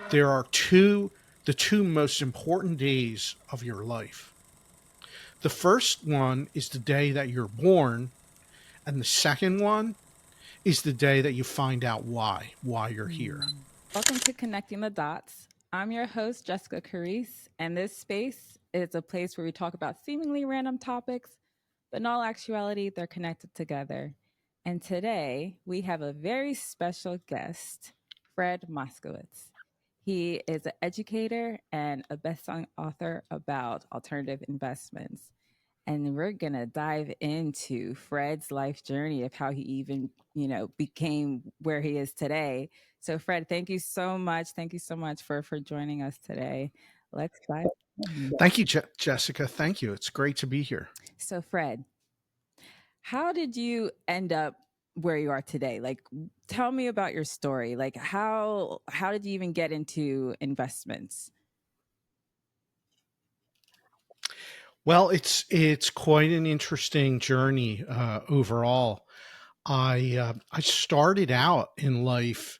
There are the two most important days of your life. The first one is the day that you're born, and the second one is the day that you find out why you're here. Mm. Welcome to Connecting the Dots. I'm your host, Jessica Carice, and this space is a place where we talk about seemingly random topics, but in all actuality, they're connected together. And today, we have a very special guest, Fred Moskowitz. He is an educator and a best-selling author about alternative investments. And we're going to dive into Fred's life journey of how he even, became where he is today. So Fred, thank you so much. Thank you so much for joining us today. Let's dive in. Thank you, Jessica. Thank you. It's great to be here. So Fred, how did you end up where you are today? Like tell me about your story. Like how did you even get into investments? Well, it's quite an interesting journey overall. I started out in life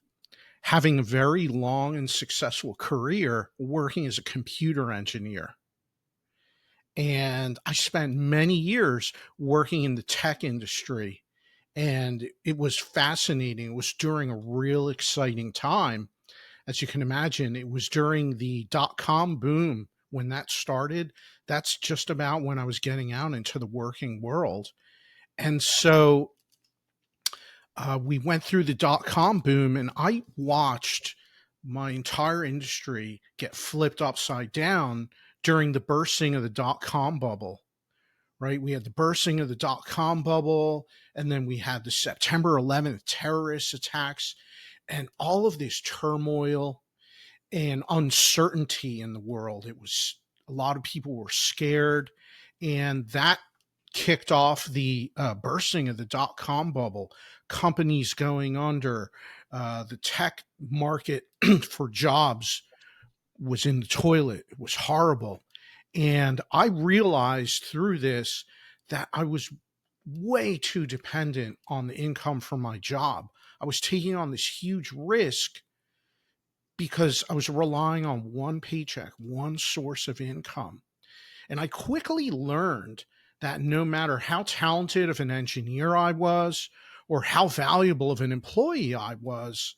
having a very long and successful career working as a computer engineer. And I spent many years working in the tech industry. And it was fascinating. It was during a real exciting time. As you can imagine, it was during the dot com boom when that started. That's just about when I was getting out into the working world. And so we went through the dot com boom, and I watched my entire industry get flipped upside down during the bursting of the dot com bubble. Right, we had the bursting of the dot com bubble, and then we had the September 11th terrorist attacks, and all of this turmoil and uncertainty in the world. It was a lot of people were scared, and that kicked off the bursting of the dot com bubble, companies going under, the tech market for jobs was in the toilet. It was horrible. And I realized through this that I was way too dependent on the income from my job. I was taking on this huge risk because I was relying on one paycheck, one source of income. And I quickly learned that no matter how talented of an engineer I was or how valuable of an employee I was,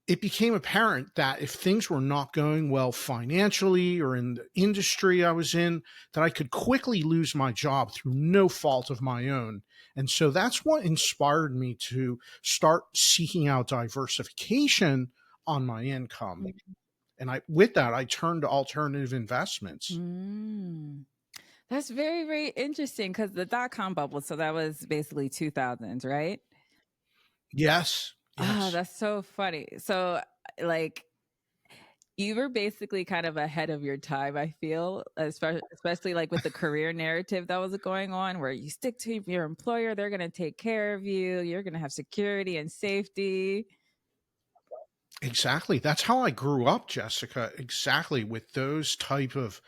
it became apparent that if things were not going well financially or in the industry I was in, that I could quickly lose my job through no fault of my own. And so that's what inspired me to start seeking out diversification on my income. And with that, I turned to alternative investments. Mm. That's very, very interesting because the dot com bubble, so that was basically 2000s, right? Yes, Oh, yes. that's so funny. So, like, you were basically kind of ahead of your time, I feel, especially like with the career narrative that was going on, where you stick to your employer, they're going to take care of you, you're going to have security and safety. Exactly. That's how I grew up, Jessica. Exactly. With those type of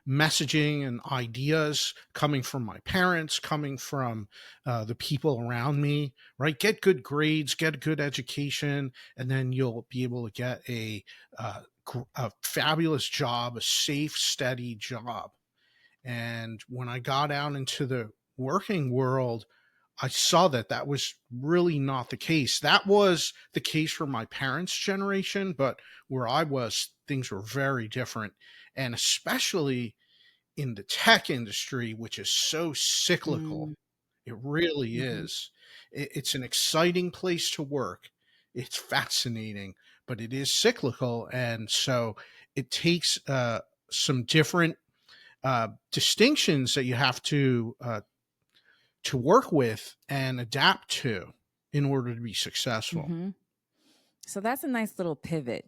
messaging and ideas coming from my parents, coming from the people around me, right? Get good grades, get a good education, and then you'll be able to get a fabulous job, a safe, steady job. And when I got out into the working world, I saw that that was really not the case. That was the case for my parents' generation, but where I was, things were very different. And especially in the tech industry, which is so cyclical, Mm, it really mhm. is. It's an exciting place to work. It's fascinating, but it is cyclical. And so it takes some different distinctions that you have to work with and adapt to in order to be successful. Mhm. So that's a nice little pivot.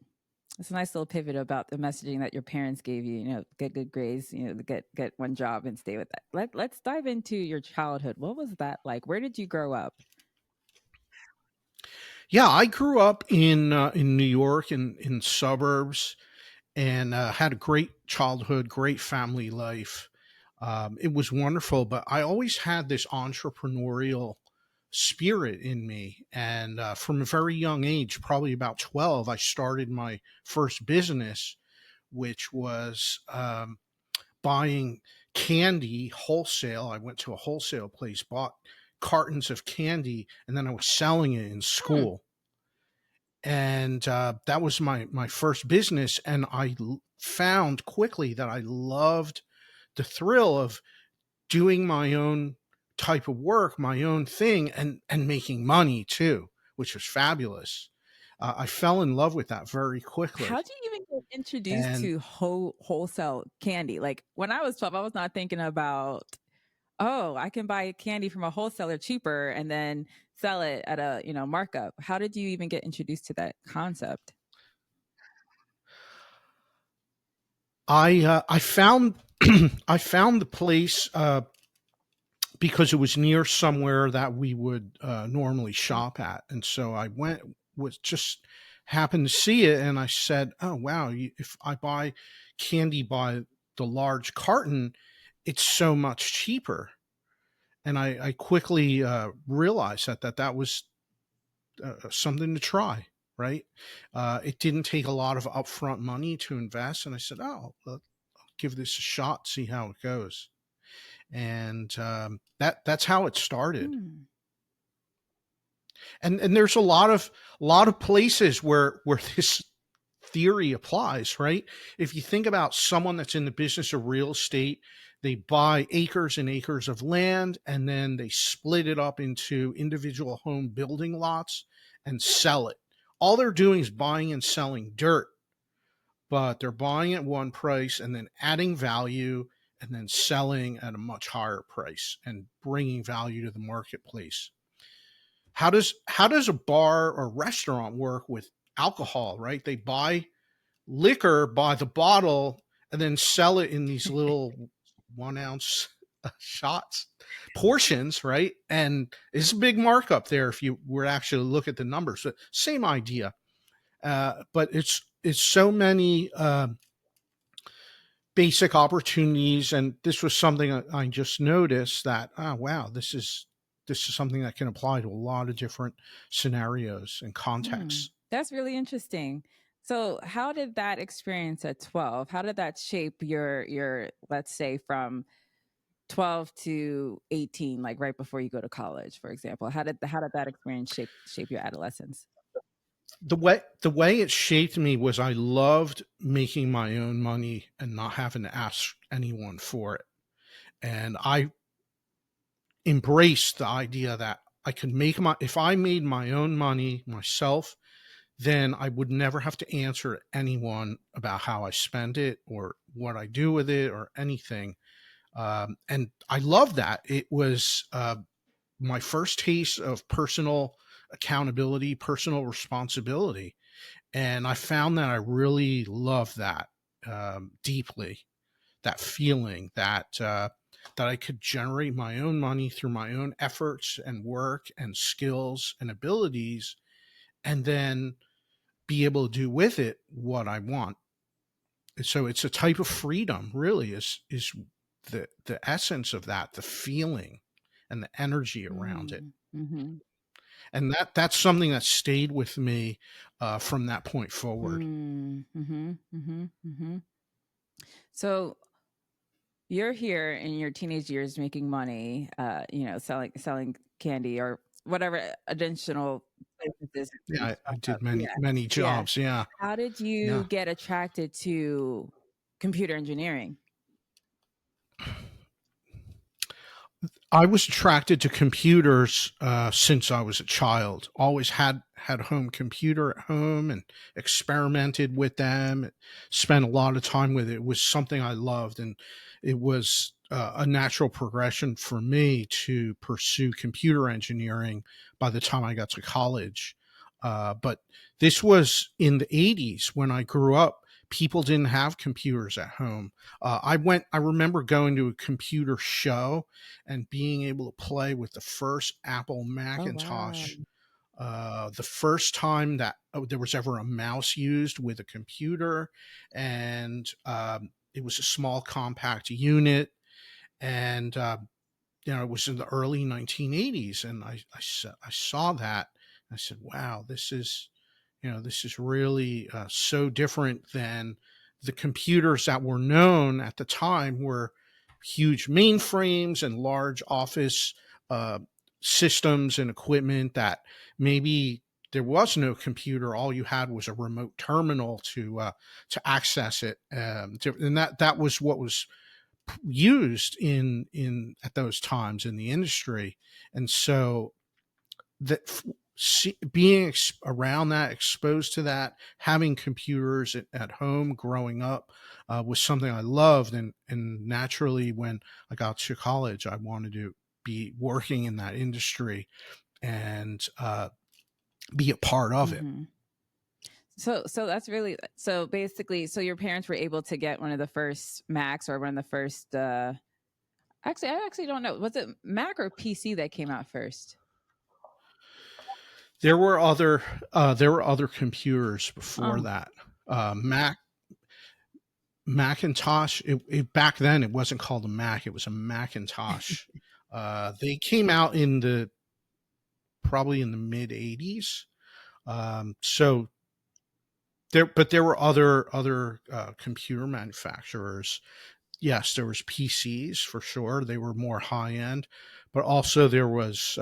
It's a nice little pivot about the messaging that your parents gave you. Get good grades. Get one job and stay with that. Let's dive into your childhood. What was that like? Where did you grow up? Yeah, I grew up in New York in suburbs and had a great childhood, great family life. It was wonderful, but I always had this entrepreneurial spirit in me. And from a very young age, probably about 12, I started my first business, which was buying candy wholesale. I went to a wholesale place, bought cartons of candy, and then I was selling it in Hmm. school. And that was my first business. And found quickly that I loved the thrill of doing my own type of work, my own thing, and making money too, which was fabulous. I fell in love with that very quickly. How do you even get introduced And to wholesale candy? Like when I was 12, I was not thinking about, oh, I can buy candy from a wholesaler cheaper and then sell it at a, markup. How did you even get introduced to that concept? I found I found the place because it was near somewhere that we would normally shop at, and so I went, was just happened to see it, and I said, "Oh wow! If I buy candy by the large carton, it's so much cheaper." And I quickly realized that was something to try. Right? It didn't take a lot of upfront money to invest, and I said, "Oh, well, I'll give this a shot, see how it goes." And that's how it started. Hmm. And there's a lot of places where this theory applies, right? If you think about someone that's in the business of real estate, they buy acres and acres of land, and then they split it up into individual home building lots and sell it. All they're doing is buying and selling dirt, but they're buying at one price and then adding value and then selling at a much higher price and bringing value to the marketplace. How does a bar or restaurant work with alcohol, right? They buy liquor by the bottle and then sell it in these little 1 ounce shots portions, right? And it's a big markup there if you were actually look at the numbers. So same idea, but it's so many basic opportunities. And this was something I just noticed that, oh wow, this is something that can apply to a lot of different scenarios and Hmm. contexts. That's really interesting. So, how did that experience at 12? How did that shape your let's say from 12 to 18, like right before you go to college, for example? How did that experience shape your adolescence? The way it shaped me was I loved making my own money and not having to ask anyone for it. And I embraced the idea that I could make my if I made my own money myself, then I would never have to answer anyone about how I spend it or what I do with it or anything. And I love that. It was my first taste of personal accountability, personal responsibility. And I found that I really love that deeply, that feeling that I could generate my own money through my own efforts and work and skills and abilities, and then be able to do with it what I want. So it's a type of freedom, really, is the essence of that, the feeling and the energy around it. Mm, mhm, And that's something that stayed with me from that point forward. mm, mhm, mhm, mhm. So, you're here in your teenage years making money, selling candy or whatever additional businesses you Yeah, can I start up. did many Yeah, many yeah. jobs. Yeah, How did yeah. you get attracted to computer engineering? I was attracted to computers since I was a child. Always had a home computer at home and experimented with them. Spent a lot of time with it. It was something I loved, and it was a natural progression for me to pursue computer engineering by the time I got to college. But this was in the '80s when I grew up. People didn't have computers at home. I remember going to a computer show and being able to play with the first Apple Oh, wow. Macintosh. The first time that there was ever a mouse used with a computer, and it was a small compact unit, and it was in the early 1980s, and I saw that. And I said, "Wow, this is really so different than the computers that were known at the time were huge mainframes and large office uh, systems and equipment that maybe there was no computer. All you had was a remote terminal to access it, and that was what was used in at those times in the industry. And so that being around that, exposed to that, having computers at home growing up was something I loved. And naturally, when I got to college, I wanted to be working in that industry and be a part of it. Mm-hmm. So that's really, so basically, so your parents were able to get one of the first Macs, or one of the first actually, I actually don't know, was it Mac or PC that came out first? There were other computers before Oh. that. Macintosh. Back then, it wasn't called a Mac; it was a Macintosh. They came out in the probably in the mid '80s. So there were other computer manufacturers. Yes, there was PCs for sure. They were more high end, but also there was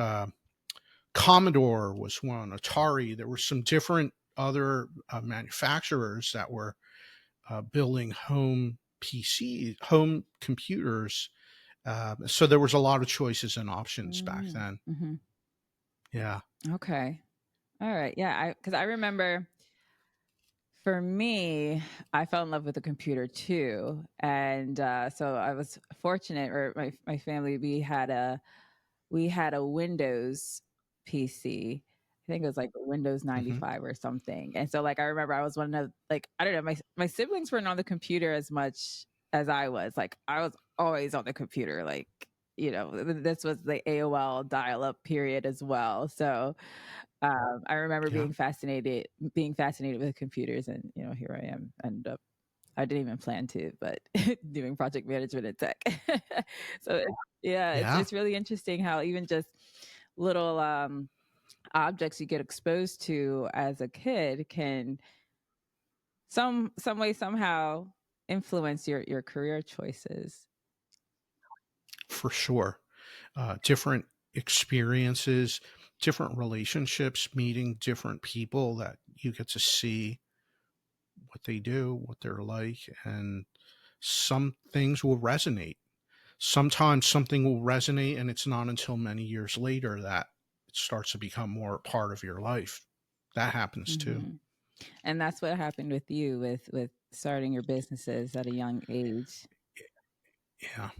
Commodore was one, Atari. There were some different other manufacturers that were building home computers. So there was a lot of choices and options back then. Mm-hmm. Yeah. Okay. All right. Yeah. Because I remember, for me, I fell in love with the computer too, and so I was fortunate, or my family, we had a Windows PC. I think it was like Windows Hmm. 95 or something. And so, like, I remember I was one of, like, I don't know, my siblings weren't on the computer as much as I was. Like, I was always on the computer. Like, this was the AOL dial-up period as well. So I remember Yeah. being fascinated with computers, and here I am. And I didn't even plan to, but doing project management in tech. So yeah, Yeah. it's really interesting how even just little objects you get exposed to as a kid can some way somehow influence your career choices. For sure. Different experiences, different relationships, meeting different people that you get to see what they do, what they're like, and some things will resonate. Sometimes something will resonate, and it's not until many years later that it starts to become more a part of your life. That happens too. Hmm. And that's what happened with you, with starting your businesses at a young age. Yeah.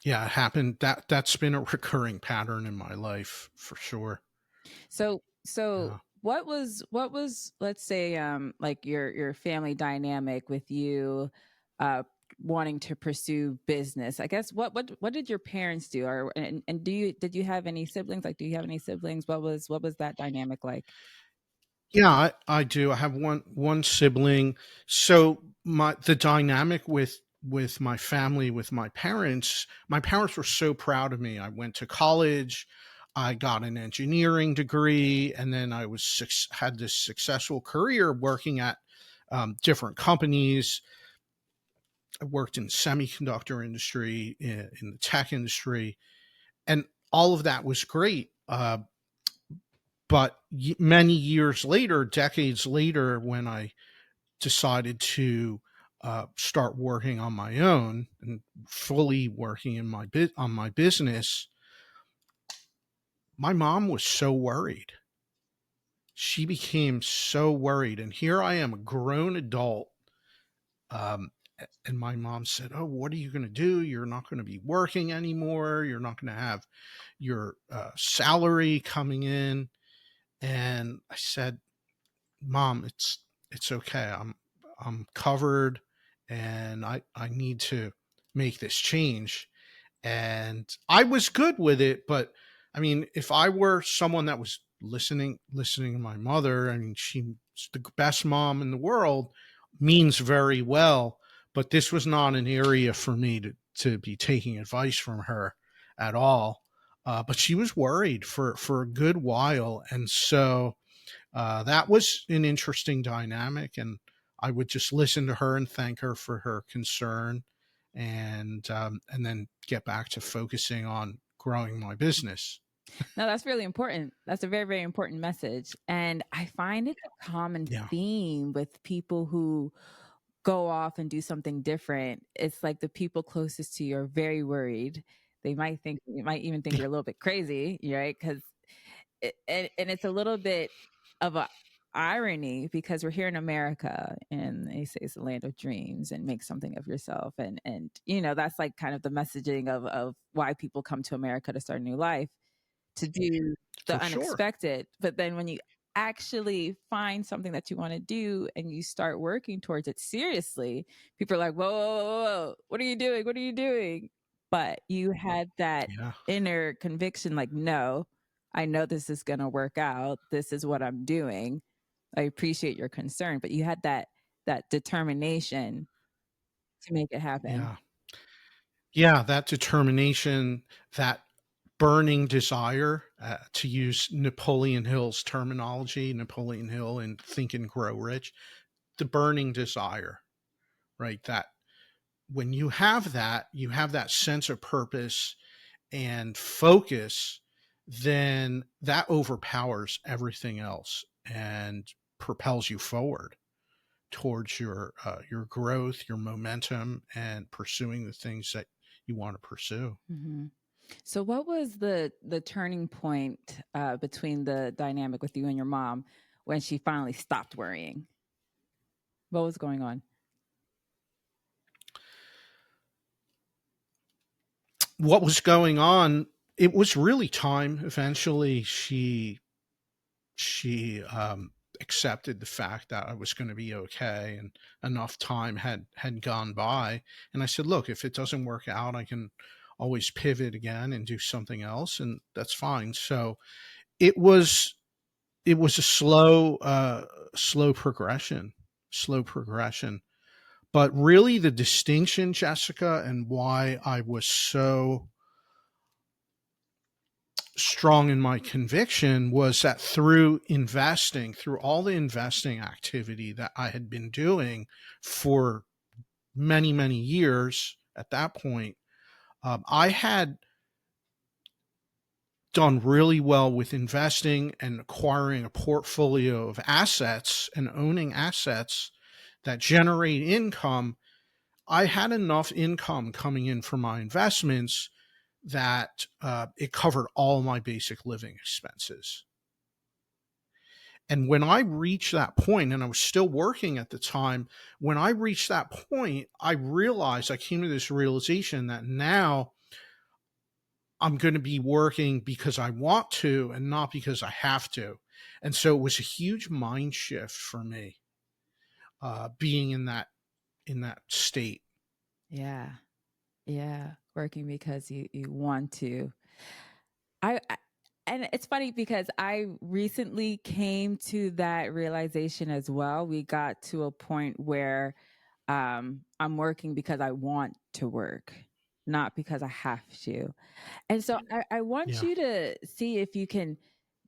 Yeah, it happened. That's been a recurring pattern in my life for sure. So Yeah. what was, let's say, like your family dynamic with you uh wanting to pursue business? I guess what did your parents do? Or and did you have any siblings? Like, do you have any siblings? What was that dynamic like? Yeah, I do. I have one sibling. So my the dynamic with my family, with my parents were so proud of me. I went to college, I got an engineering degree, and then had this successful career working at different companies. I worked in semiconductor industry, in the tech industry, and all of that was great. But many years later, decades later, when I decided to start working on my own and fully working on my business, my mom was so worried. She became so worried, and here I am, a grown adult. Um, and my mom said, "Oh, what are you going to do? You're not going to be working anymore. You're not going to have your salary coming in." And I said, "Mom, it's okay. I'm covered, and I need to make this change." And I was good with it, but I mean, if I were someone that was listening to my mother, I mean, she's the best mom in the world, means very well, but this was not an area for me to be taking advice from her at all. But she was worried for a good while. And so that was an interesting dynamic. And I would just listen to her and thank her for her concern, and then get back to focusing on growing my business. No, that's really important. That's a very, very important message. And I find it's a common Yeah. theme with people who go off and do something different. It's like the people closest to you are very worried. They might even think Yeah. you're a little bit crazy, right? Because and it's a little bit of a irony because we're here in America and they say it's the land of dreams and make something of yourself. And that's like kind of the messaging of why people come to America to start a new life, to do the For sure. unexpected. But then when you actually find something that you want to do and you start working towards it seriously, people are like, whoa, whoa, whoa, whoa, what are you doing? What are you doing? But you had that Yeah. inner conviction, like, no, I know this is going to work out. This is what I'm doing. I appreciate your concern, but you had that determination to make it happen. Yeah. Yeah. That determination, that burning desire, to use Napoleon Hill's terminology, Napoleon Hill in Think and Grow Rich, the burning desire, right? That when you have that sense of purpose and focus, then that overpowers everything else and propels you forward towards your growth, your momentum, and pursuing the things that you want to pursue. Hmm. So, what was the turning point between the dynamic with you and your mom when she finally stopped worrying? What was going on? What was going on? It was really time. Eventually, she accepted the fact that I was going to be okay, and enough time had gone by. And I said, "Look, if it doesn't work out, I can always pivot again and do something else, and that's fine." So it was it was a slow progression. But really, the distinction, Jessica, and why I was so strong in my conviction was that through all the investing activity that I had been doing for many, many years at that point, I had done really well with investing and acquiring a portfolio of assets and owning assets that generate income. I had enough income coming in from my investments that it covered all my basic living expenses. And when I reached that point, and I was still working at the time, when I reached that point, I came to this realization that now I'm going to be working because I want to and not because I have to. And so it was a huge mind shift for me, being in that state. Yeah, yeah, working because you want to. I and it's funny because I recently came to that realization as well. We got to a point where I'm working because I want to work, not because I have to. And so I want Yeah. you to see if you can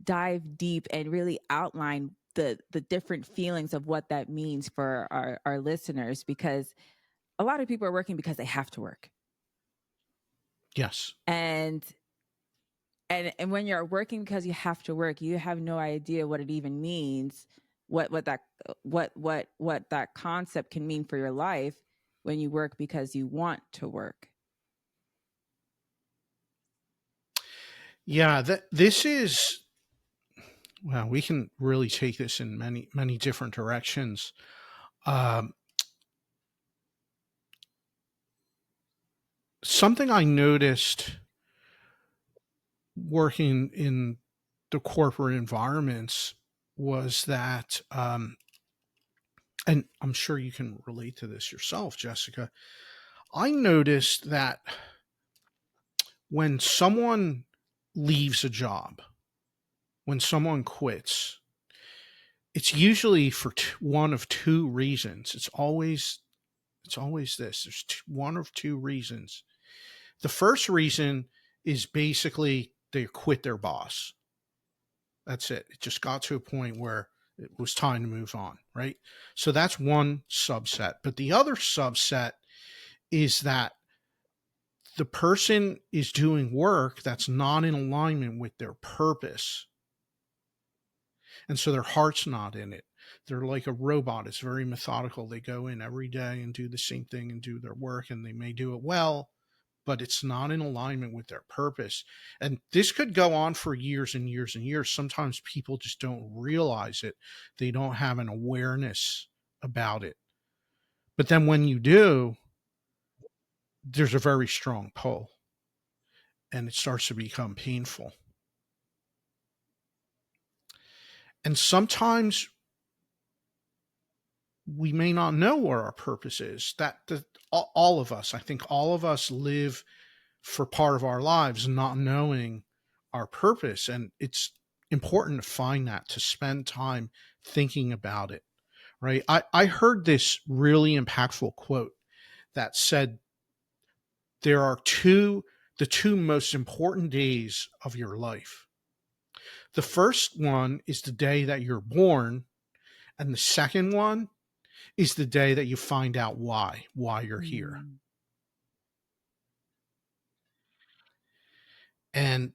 dive deep and really outline the different feelings of what that means for our listeners, because a lot of people are working because they have to work. Yes. And and when you're working because you have to work, you have no idea what it even means, what that concept can mean for your life when you work because you want to work. Yeah. This is, well, we can really take this in many, many different directions. Um, Something I noticed working in the corporate environments was that, and I'm sure you can relate to this yourself, Jessica. I noticed that when someone leaves a job, when someone quits, it's usually for one of two reasons. It's always this. There's one of two reasons. The first reason is basically they quit their boss. That's it. It just got to a point where it was time to move on, right? So that's one subset. But the other subset is that the person is doing work that's not in alignment with their purpose. And so their heart's not in it. They're like a robot. It's very methodical. They go in every day and do the same thing and do their work, and they may do it well, but it's not in alignment with their purpose. And this could go on for years and years and years. Sometimes people just don't realize it. They don't have an awareness about it. But then when you do, there's a very strong pull and it starts to become painful. And sometimes we may not know where our purpose is. All of us, I think all of us live for part of our lives not knowing our purpose. And it's important to find that, to spend time thinking about it, right? I heard this really impactful quote that said, there are the two most important days of your life. The first one is the day that you're born, and the second one is the day that you find out why you're here. Mm. And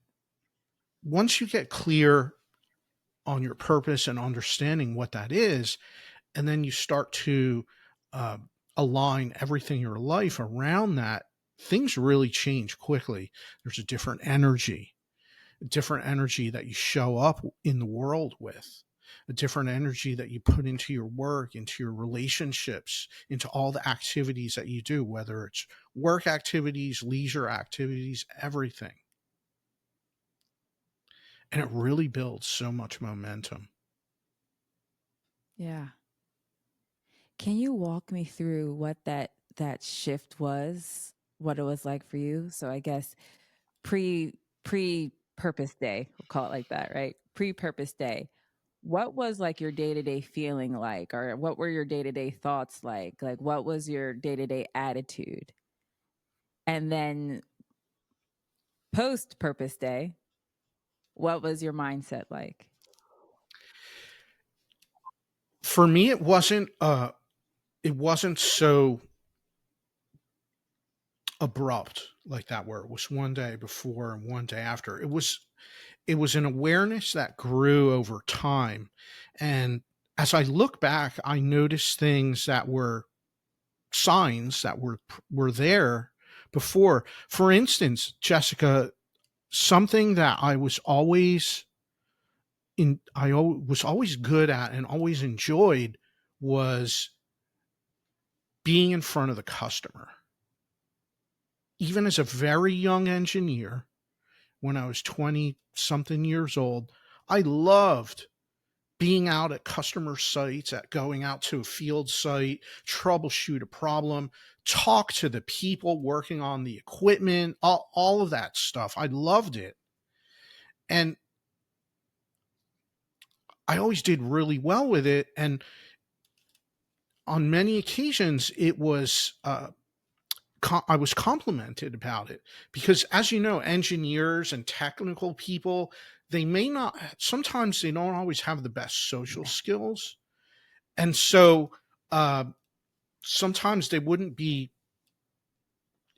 once you get clear on your purpose and understanding what that is, and then you start to uh, align everything in your life around that, things really change quickly. There's a different energy that you show up in the world with, a different energy that you put into your work, into your relationships, into all the activities that you do, whether it's work activities, leisure activities, everything. And it really builds so much momentum. Yeah. Can you walk me through what that shift was? What it was like for you? So I guess pre purpose day, we'll call it like that, right? Pre purpose day. What was like your day-to-day feeling like, or what were your day-to-day thoughts like? Like what was your day-to-day attitude? And then post purpose day, what was your mindset like? For me, it wasn't so abrupt like that, where it was one day before and one day after. It was an awareness that grew over time. And as I look back, I noticed things that were signs that were there before. For instance, Jessica, something that I was always good at and always enjoyed was being in front of the customer. Even as a very young engineer, when I was 20 something years old, I loved being out at customer sites, at going out to a field site, troubleshoot a problem, talk to the people working on the equipment, all of that stuff. I loved it. And I always did really well with it. And on many occasions, I was complimented about it, because, as you know, engineers and technical people, they may not, sometimes they don't always have the best social skills. And so uh, sometimes they wouldn't be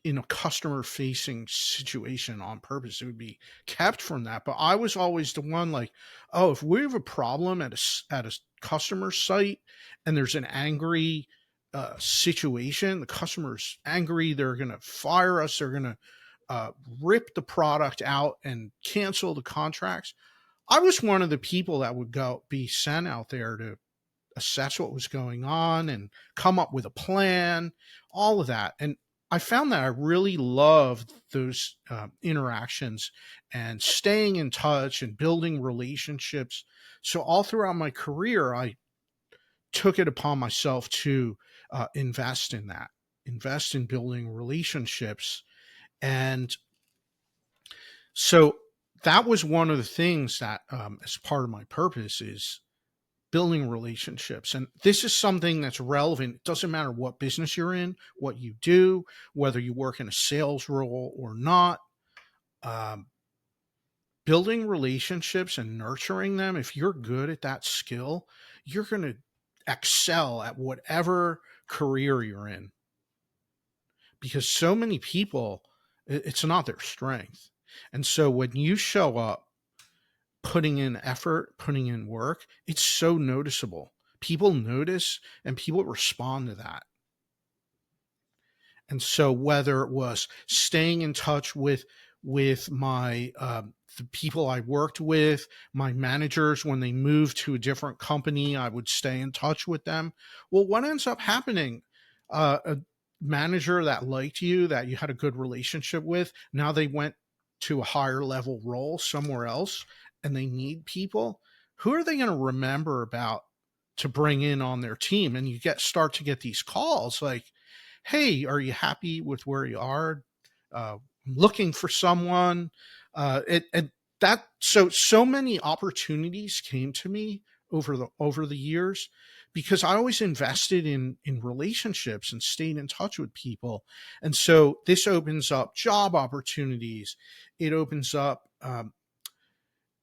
in a customer facing situation on purpose. It would be kept from that. But I was always the one like, oh, if we have a problem at a customer site and there's an angry situation, the customer's angry, they're going to fire us, they're going to rip the product out and cancel the contracts. I was one of the people that would be sent out there to assess what was going on and come up with a plan, all of that. And I found that I really loved those interactions and staying in touch and building relationships. So all throughout my career, I took it upon myself to invest in that, invest in building relationships. And so that was one of the things that, as part of my purpose, is building relationships. And this is something that's relevant. It doesn't matter what business you're in, what you do, whether you work in a sales role or not. Um, building relationships and nurturing them, if you're good at that skill, you're going to excel at whatever career you're in, because so many people, it's not their strength. And so when you show up putting in effort, putting in work, it's so noticeable. People notice and people respond to that. And so whether it was staying in touch with my the people I worked with, my managers, when they moved to a different company, I would stay in touch with them. Well, what ends up happening? A manager that liked you, that you had a good relationship with, now they went to a higher level role somewhere else, and they need people. Who are they going to remember about to bring in on their team? And you start to get these calls like, hey, are you happy with where you are? I'm looking for someone. And that, so many opportunities came to me over the years, because I always invested in relationships and stayed in touch with people. And so this opens up job opportunities. It opens up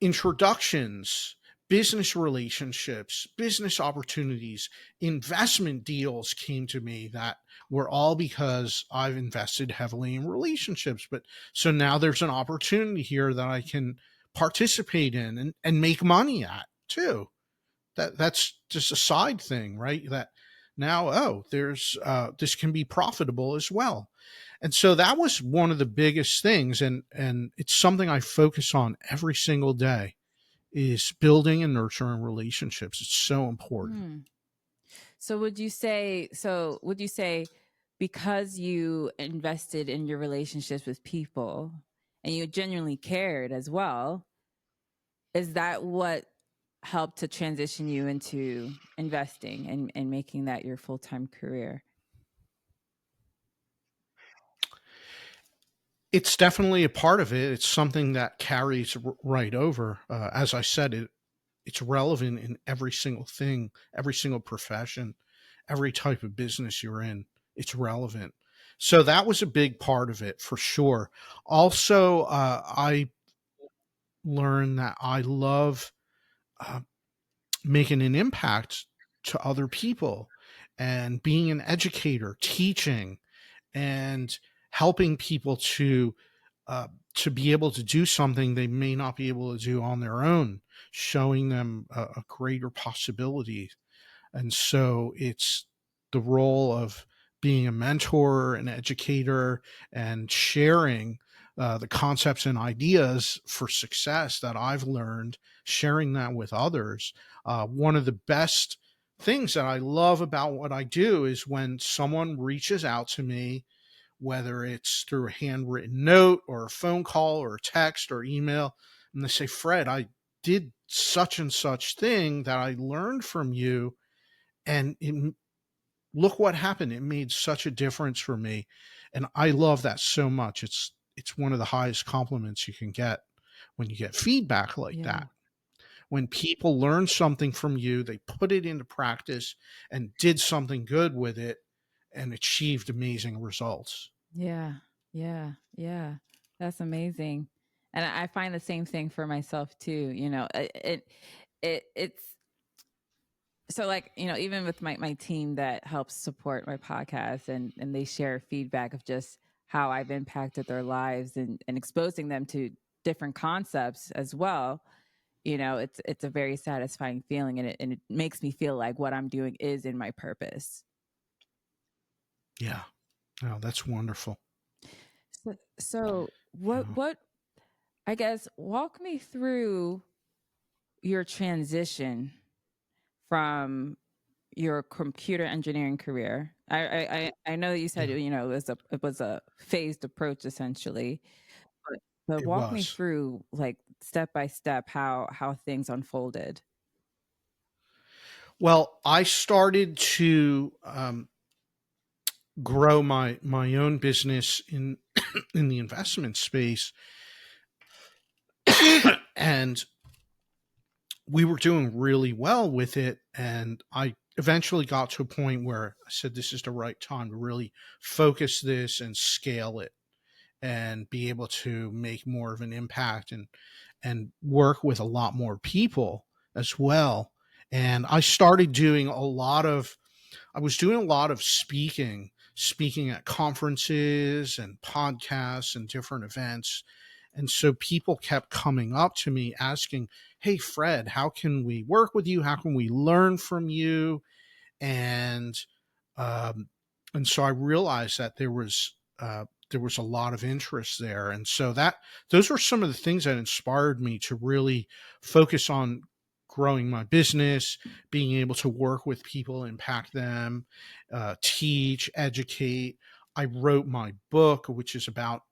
introductions, business relationships, business opportunities, investment deals came to me that were all because I've invested heavily in relationships. But so now there's an opportunity here that I can participate in and make money at too. That's just a side thing, right? That now, oh, there's this can be profitable as well. And so that was one of the biggest things, and it's something I focus on every single day, is building and nurturing relationships. It's so important. Hmm. So would you say because you invested in your relationships with people and you genuinely cared as well, is that what helped to transition you into investing and making that your full-time career? It's definitely a part of it. It's something that carries right over. As I said, it's relevant in every single thing, every single profession, every type of business you're in. It's relevant. So that was a big part of it for sure. Also, I learned that I love uh, making an impact to other people and being an educator, teaching, and helping people to be able to do something they may not be able to do on their own, showing them a greater possibility. And so it's the role of being a mentor, an educator, and sharing the concepts and ideas for success that I've learned, sharing that with others. One of the best things that I love about what I do is when someone reaches out to me, whether it's through a handwritten note or a phone call or a text or email, and they say, Fred, I did such and such thing that I learned from you, and look what happened. It made such a difference for me. And I love that so much. It's one of the highest compliments you can get when you get feedback like Yeah. that. When people learn something from you, they put it into practice and did something good with it and achieved amazing results. Yeah. Yeah. Yeah. That's amazing. And I find the same thing for myself too. It's so like, even with my team that helps support my podcast and they share feedback of just how I've impacted their lives and exposing them to different concepts as well. It's a very satisfying feeling, and it makes me feel like what I'm doing is in my purpose. Yeah. Oh, that's wonderful. So You what know. what I guess walk me through your transition from your computer engineering career. I know that you said, Yeah, it was a phased approach essentially, but it walk me was. through like step by step how things unfolded. Well, I started to grow my own business in the investment space, and we were doing really well with it. And I eventually got to a point where I said, this is the right time to really focus this and scale it. and be able to make more of an impact and work with a lot more people as well. And I was doing a lot of speaking at conferences and podcasts and different events. And so people kept coming up to me asking, "Hey, Fred, how can we work with you? How can we learn from you?" And um, and so I realized that there was a lot of interest there, and so those were some of the things that inspired me to really focus on growing my business, being able to work with people, impact them, teach, educate. I wrote my book, which is about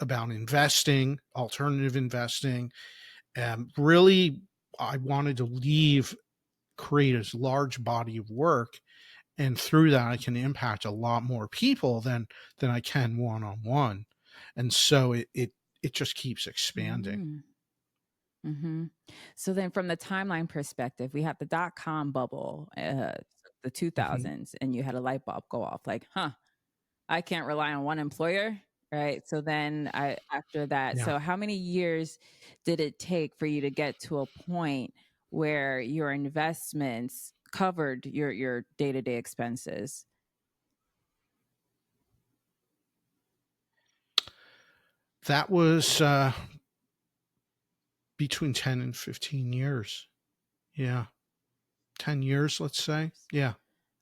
investing, alternative investing. Really, I wanted to create a large body of work, and through that I can impact a lot more people than I can one on one, and so it just keeps expanding. Mm. Hmm. So then, from the timeline perspective, we have the .com bubble, the Hmm. 2000s, and you had a light bulb go off, like, huh, I can't rely on one employer, right? So then, after that, Yeah, so how many years did it take for you to get to a point where your investments covered your day to day expenses? that was between 10 and 15 years. Yeah, 10 years, let's say. Yeah,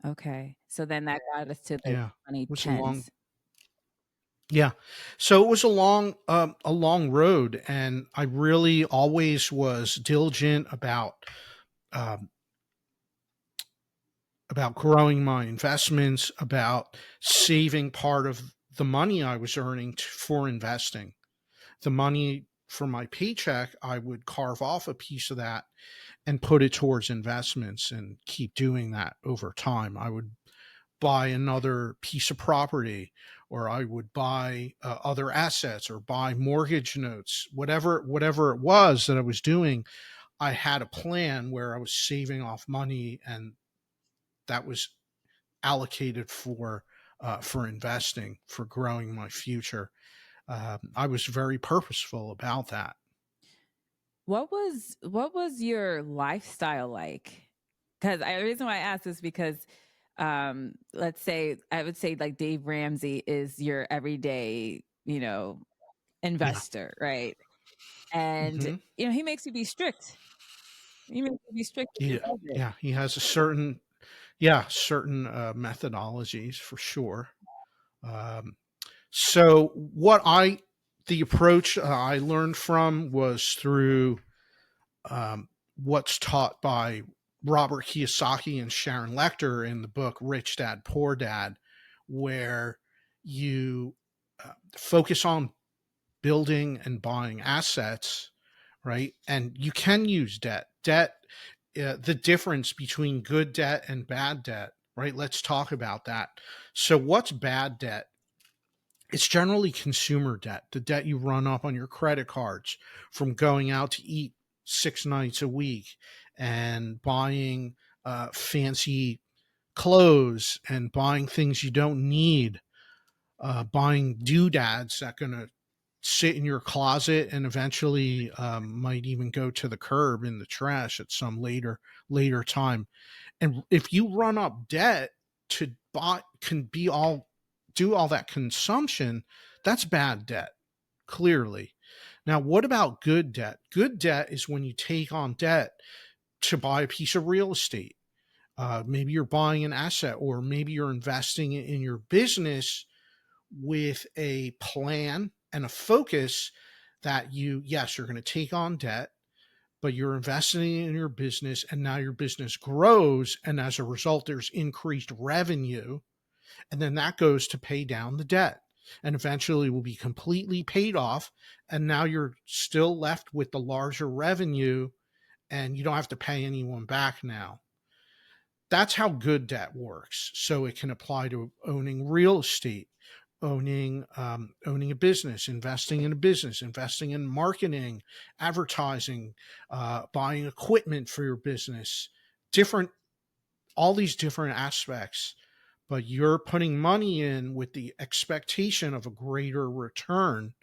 Okay, so then that got us to the yeah, it was a long. 2010s. Yeah, so it was a long road, and I really always was diligent um, about growing my investments, about saving part of the money I was earning for investing. The money from my paycheck, I would carve off a piece of that and put it towards investments and keep doing that over time. I would buy another piece of property, or I would buy other assets, or buy mortgage notes, whatever it was that I was doing. I had a plan where I was saving off money, and that was allocated for investing, for growing my future. I was very purposeful about that. What was your lifestyle like? Because the reason why I ask is because, let's say I would say like Dave Ramsey is your everyday, Yeah. investor, right? And Hmm. he makes you be strict. He makes you be strict with Yeah. your budget. Yeah. He has certain methodologies for sure. Um, so the approach I learned from was through what's taught by Robert Kiyosaki and Sharon Lechter in the book Rich Dad Poor Dad, where you focus on building and buying assets, right? And you can use debt. The difference between good debt and bad debt, right? Let's talk about that. So, what's bad debt? It's generally consumer debt, the debt you run up on your credit cards from going out to eat 6 nights a week and buying fancy clothes and buying things you don't need, buying doodads that going to sit in your closet and eventually might even go to the curb in the trash at some later time. And if you run up debt to buy can be all do all that consumption, that's bad debt, clearly. Now, what about good debt? Good debt is when you take on debt to buy a piece of real estate. Maybe you're buying an asset, or maybe you're investing in your business with a plan and a focus that yes, you're going to take on debt, but you're investing in your business, and now your business grows. And as a result, there's increased revenue. And then that goes to pay down the debt, and eventually will be completely paid off. And now you're still left with the larger revenue, and you don't have to pay anyone back now. That's how good debt works. So it can apply to owning real estate, owning a business, investing in a business, investing in marketing, advertising, buying equipment for your business, different all these different aspects. but you're putting money in with the expectation of a greater return,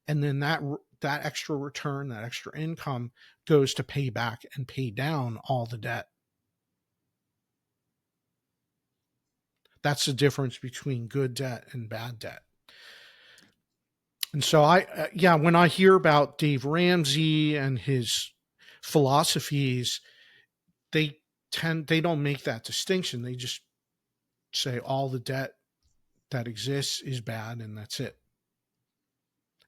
and then that extra return, that extra income goes to pay back and pay down all the debt. That's the difference between good debt and bad debt. And so yeah, when I hear about Dave Ramsey and his philosophies, they they don't make that distinction. They just say all the debt that exists is bad and that's it.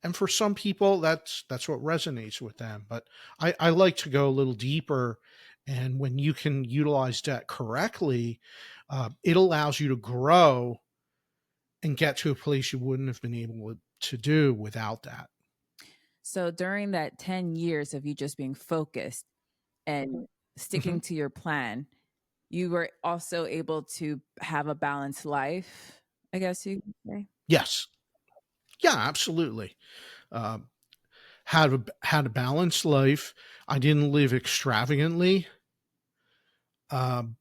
And for some people, that's what resonates with them. But I like to go a little deeper. And when you can utilize debt correctly, it allows you to grow and get to a place you wouldn't have been able to do without that. So during that 10 years of you just being focused and Hmm. sticking to your plan, you were also able to have a balanced life, I guess you could say. Yes. Yeah, absolutely. Um, had a balanced life. I didn't live extravagantly, um,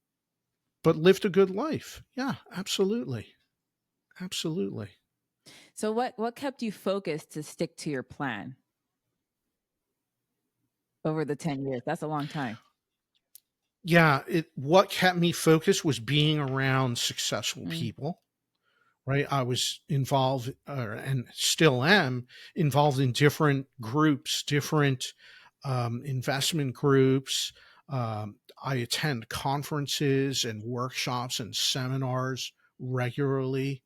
but lived a good life. Yeah, absolutely, absolutely. So what kept you focused to stick to your plan over the 10 years? That's a long time. Yeah, it what kept me focused was being around successful Mm. people. Right, I was involved, and still am involved in different groups, different investment groups. I attend conferences and workshops and seminars regularly.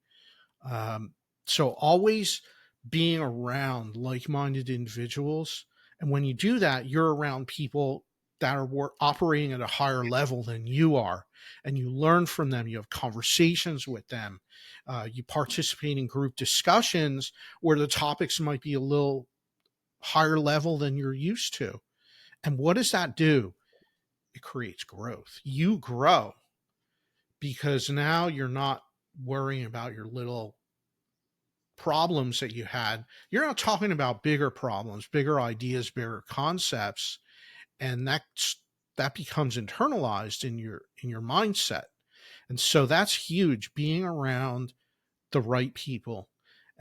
Um, so always being around like-minded individuals. And when you do that, you're around people that are operating at a higher level than you are. And you learn from them. You have conversations with them. You participate in group discussions where the topics might be a little higher level than you're used to. And what does that do? It creates growth. You grow because now you're not worrying about your little problems that you had. You're not talking about bigger problems, bigger ideas, bigger concepts, and that becomes internalized in your mindset. And so that's huge, being around the right people.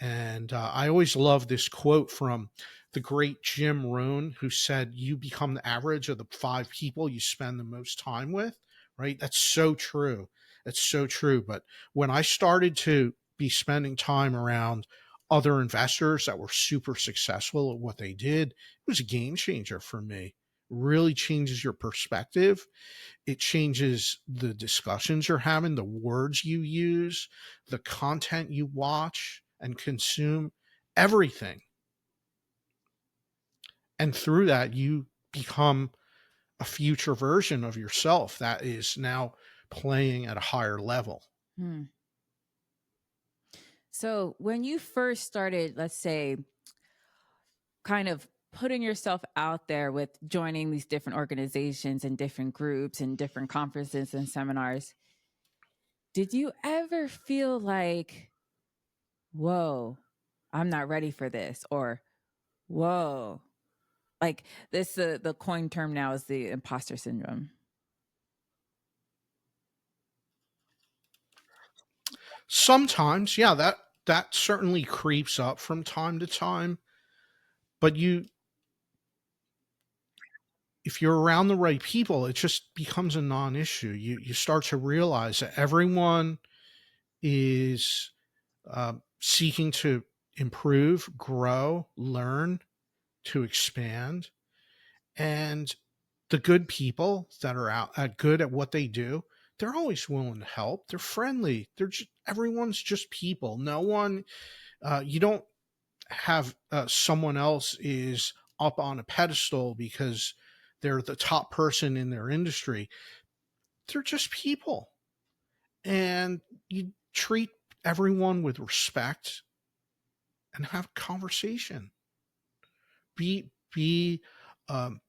And I always love this quote from the great Jim Rohn, who said, "You become the average of the 5 people you spend the most time with." Right? That's so true. That's so true. But when I started to be spending time around other investors that were super successful at what they did, it was a game changer for me. Really changes your perspective. It changes the discussions you're having, the words you use, the content you watch and consume, everything. And through that, you become a future version of yourself that is now playing at a higher level. Hmm. So when you first started, let's say, kind of putting yourself out there with joining these different organizations and different groups and different conferences and seminars, did you ever feel like, whoa, I'm not ready for this? Or, whoa, like this, the coin term now is the imposter syndrome. Sometimes, yeah, that certainly creeps up from time to time, but you if you're around the right people, it just becomes a non-issue. You start to realize that everyone is seeking to improve, grow, learn, to expand. And the good people that are out good at what they do, they're always willing to help. They're friendly. Everyone's just people. No one, you don't have someone else is up on a pedestal because they're the top person in their industry. They're just people. And you treat everyone with respect and have a conversation. Be um,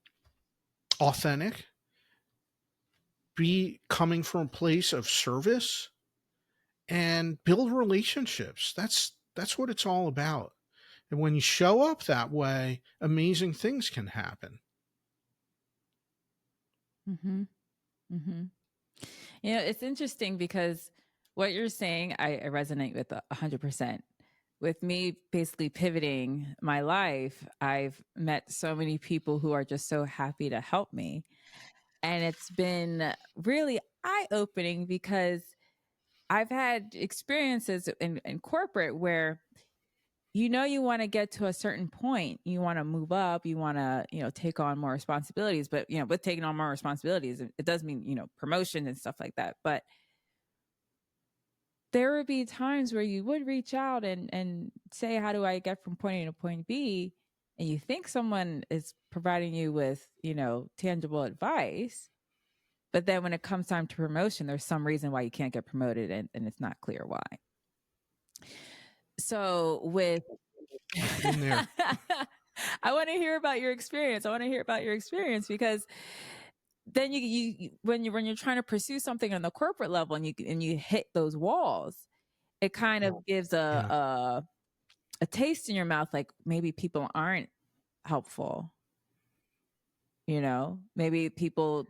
authentic. Be coming from a place of service and build relationships. That's what it's all about. And when you show up that way, amazing things can happen. Mm-hmm. Mm-hmm. You know, it's interesting because What you're saying, I resonate with 100%. With me basically pivoting my life, I've met so many people who are just so happy to help me. And it's been really eye opening because I've had experiences in corporate where you want to get to a certain point, you want to move up, you want to take on more responsibilities, but with taking on more responsibilities, it does mean promotion and stuff like that. But there would be times where you would reach out and say, how do I get from point A to point B? And you think someone is providing you with tangible advice, but then when it comes time to promotion, there's some reason why you can't get promoted, and it's not clear why. So with I've been there. I want to hear about your experience. Because then when you're trying to pursue something on the corporate level and you hit those walls, it kind of gives Yeah. a taste in your mouth, like maybe people aren't helpful. Maybe people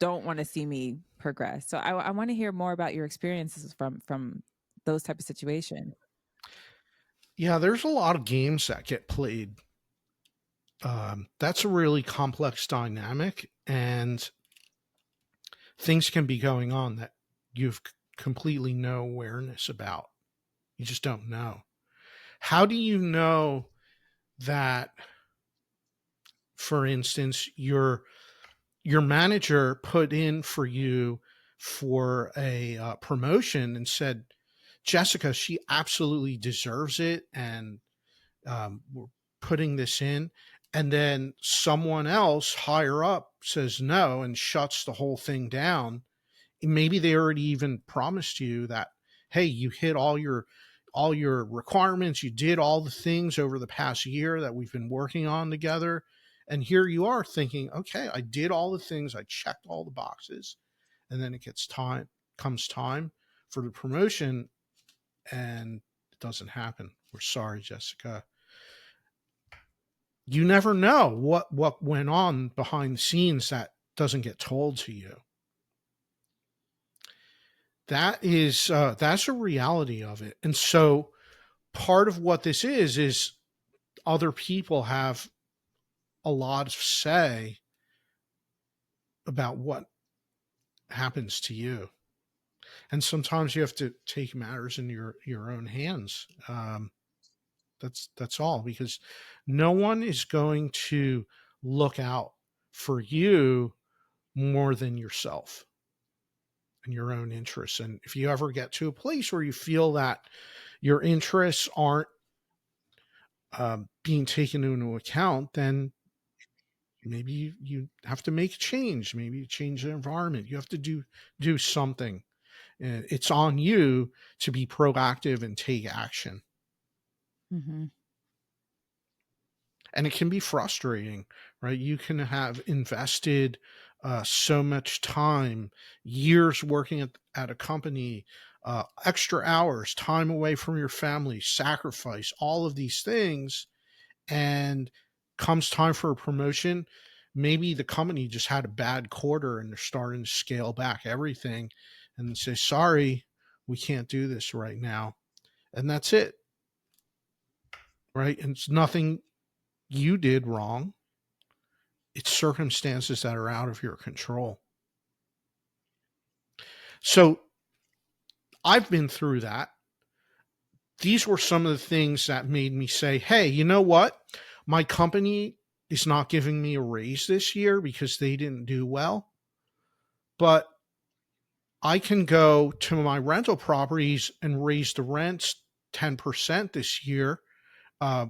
don't want to see me progress. So I want to hear more about your experiences from those type of situations. Yeah, there's a lot of games that get played. That's a really complex dynamic, and things can be going on that you've completely no awareness about. You just don't know. How do you know that, for instance, your manager put in for you for a promotion and said, Jessica, she absolutely deserves it, and we're putting this in. And then someone else higher up says no and shuts the whole thing down. Maybe they already even promised you that, hey, you hit all your requirements, you did all the things over the past year that we've been working on together. And here you are thinking, okay, I did all the things, I checked all the boxes, and then comes time for the promotion, and it doesn't happen. We're sorry, Jessica. You never know what went on behind the scenes that doesn't get told to you. That's a reality of it. And so part of what this is other people have a lot of say about what happens to you, and sometimes you have to take matters in your own hands. That's all, because no one is going to look out for you more than yourself and your own interests. And if you ever get to a place where you feel that your interests aren't being taken into account, then maybe you have to make a change. Maybe you change the environment. You have to do something. It's on you to be proactive and take action. Mm-hmm. And it can be frustrating, right? You can have invested so much time, years working at a company, extra hours, time away from your family, sacrifice, all of these things, and comes time for a promotion. Maybe the company just had a bad quarter and they're starting to scale back everything and say, sorry, we can't do this right now. And that's it, right? And it's nothing you did wrong. It's circumstances that are out of your control. So I've been through that. These were some of the things that made me say, hey, you know what? My company is not giving me a raise this year because they didn't do well, but I can go to my rental properties and raise the rents 10% this year uh,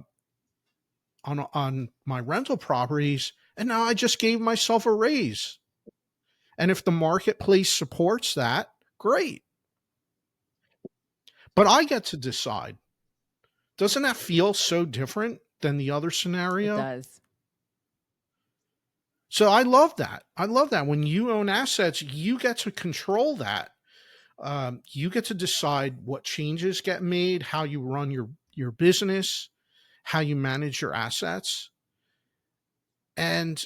on my rental properties. And now I just gave myself a raise. And if the marketplace supports that, great. But I get to decide. Doesn't that feel so different than the other It scenario? does. So I love that. I love that. When you own assets, you get to control that. You get to decide what changes get made, how you run your business, how you manage your assets, and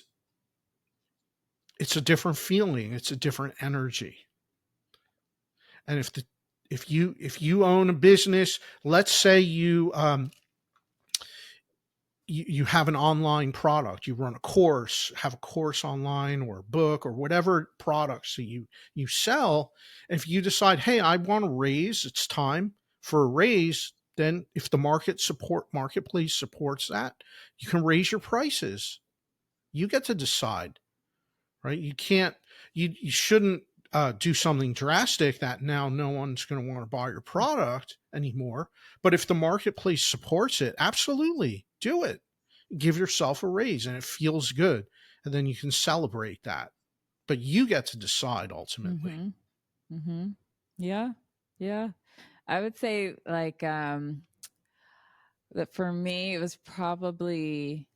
it's a different feeling. It's a different energy. And If you own a business, let's say you have an online product, you run a course, have a course online or a book or whatever products that you sell. If you decide, hey, I want to raise, it's time for a raise, then if the marketplace supports that, you can raise your prices. You get to decide, right? You can't, you shouldn't do something drastic that now no one's going to want to buy your product anymore. But if the marketplace supports it, absolutely do it. Give yourself a raise and it feels good. And then you can celebrate that. But you get to decide ultimately. Mm-hmm. Mm-hmm. Yeah. Yeah. I would say like that for me it was probably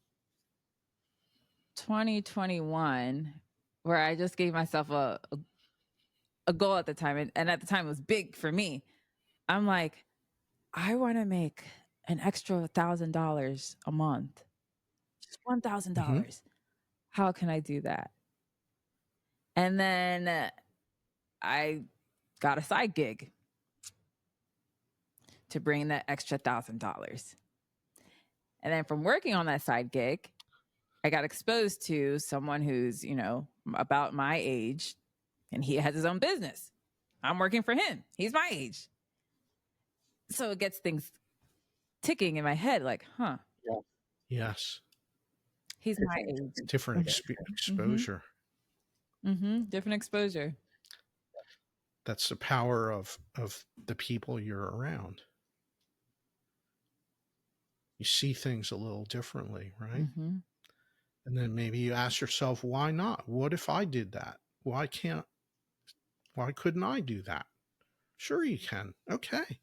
2021 where I just gave myself a goal at the time, and at the time it was big for me. I'm like, I want to make an extra $1,000 a month, just Hmm. $1,000. How can I do that? And then I got a side gig to bring that extra $1,000. And then from working on that side gig, I got exposed to someone who's, about my age, and he has his own business. I'm working for him. He's my age. So it gets things ticking in my head like, huh, Yes. he's my age. Different Mm-hmm. exposure. Mm-hmm. Different exposure. That's the power of the people you're around. You see things a little differently, right? Mm-hmm. And then maybe you ask yourself, why not? What if I did that? Why couldn't I do that? Sure, you can. Okay.